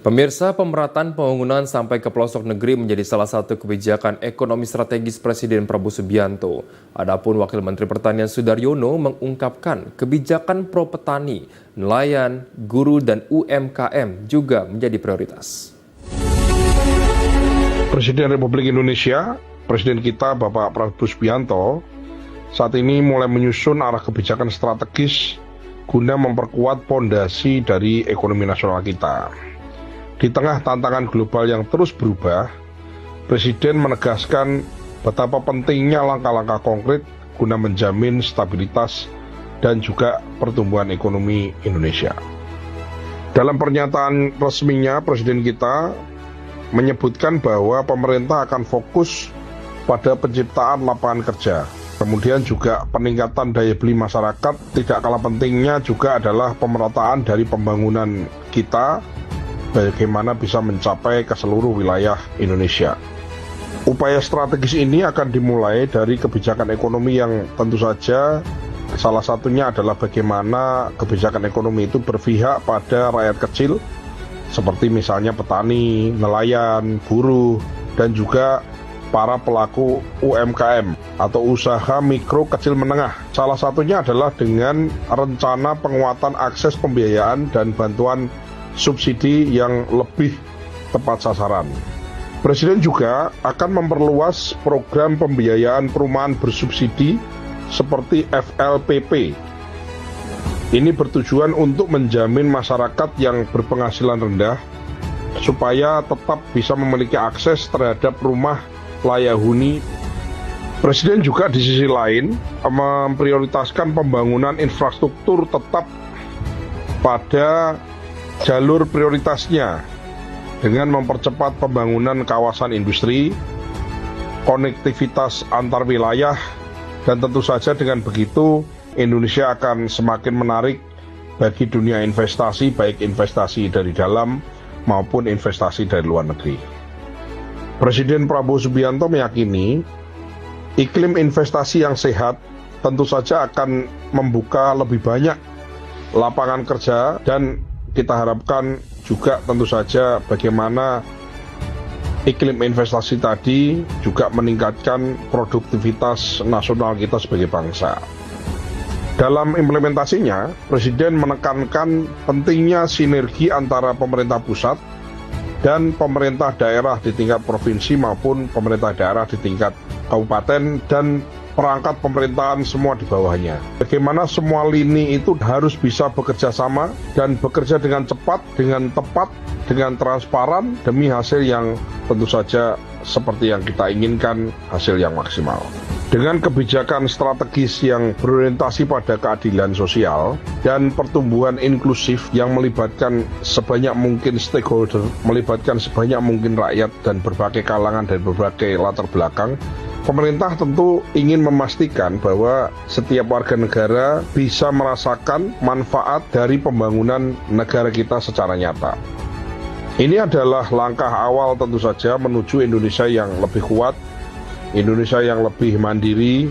Pemirsa, pemerataan pembangunan sampai ke pelosok negeri menjadi salah satu kebijakan ekonomi strategis Presiden Prabowo Subianto. Adapun Wakil Menteri Pertanian Sudaryono mengungkapkan kebijakan pro petani, nelayan, guru, dan UMKM juga menjadi prioritas. Presiden Republik Indonesia, Presiden kita Bapak Prabowo Subianto, saat ini mulai menyusun arah kebijakan strategis guna memperkuat pondasi dari ekonomi nasional kita. Di tengah tantangan global yang terus berubah, Presiden menegaskan betapa pentingnya langkah-langkah konkret guna menjamin stabilitas dan juga pertumbuhan ekonomi Indonesia. Dalam pernyataan resminya, Presiden kita menyebutkan bahwa pemerintah akan fokus pada penciptaan lapangan kerja. Kemudian juga peningkatan daya beli masyarakat, tidak kalah pentingnya juga adalah pemerataan dari pembangunan kita, bagaimana bisa mencapai ke seluruh wilayah Indonesia. Upaya strategis ini akan dimulai dari kebijakan ekonomi yang tentu saja salah satunya adalah bagaimana kebijakan ekonomi itu berpihak pada rakyat kecil, seperti misalnya petani, nelayan, buruh, dan juga para pelaku UMKM atau usaha mikro kecil menengah. Salah satunya adalah dengan rencana penguatan akses pembiayaan dan bantuan subsidi yang lebih tepat sasaran. Presiden juga akan memperluas program pembiayaan perumahan bersubsidi seperti FLPP. Ini bertujuan untuk menjamin masyarakat yang berpenghasilan rendah supaya tetap bisa memiliki akses terhadap rumah layak huni. Presiden juga di sisi lain memprioritaskan pembangunan infrastruktur tetap pada jalur prioritasnya dengan mempercepat pembangunan kawasan industri, konektivitas antar wilayah, dan tentu saja dengan begitu Indonesia akan semakin menarik bagi dunia investasi, baik investasi dari dalam maupun investasi dari luar negeri. Presiden Prabowo Subianto meyakini iklim investasi yang sehat tentu saja akan membuka lebih banyak lapangan kerja, dan kita harapkan juga tentu saja bagaimana iklim investasi tadi juga meningkatkan produktivitas nasional kita sebagai bangsa. Dalam implementasinya, Presiden menekankan pentingnya sinergi antara pemerintah pusat dan pemerintah daerah di tingkat provinsi maupun pemerintah daerah di tingkat kabupaten dan perangkat pemerintahan semua di bawahnya. Bagaimana semua lini itu harus bisa bekerja sama dan bekerja dengan cepat, dengan tepat, dengan transparan demi hasil yang tentu saja seperti yang kita inginkan, hasil yang maksimal. Dengan kebijakan strategis yang berorientasi pada keadilan sosial dan pertumbuhan inklusif yang melibatkan sebanyak mungkin stakeholder, melibatkan sebanyak mungkin rakyat dan berbagai kalangan dan berbagai latar belakang, pemerintah tentu ingin memastikan bahwa setiap warga negara bisa merasakan manfaat dari pembangunan negara kita secara nyata. Ini adalah langkah awal tentu saja menuju Indonesia yang lebih kuat, Indonesia yang lebih mandiri,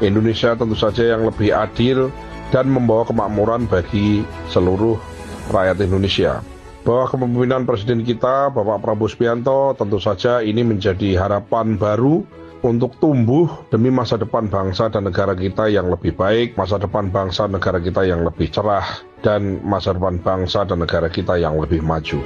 Indonesia tentu saja yang lebih adil dan membawa kemakmuran bagi seluruh rakyat Indonesia. Bahwa kepemimpinan Presiden kita, Bapak Prabowo Subianto, tentu saja ini menjadi harapan baru untuk tumbuh demi masa depan bangsa dan negara kita yang lebih baik, masa depan bangsa negara kita yang lebih cerah, dan masa depan bangsa dan negara kita yang lebih maju.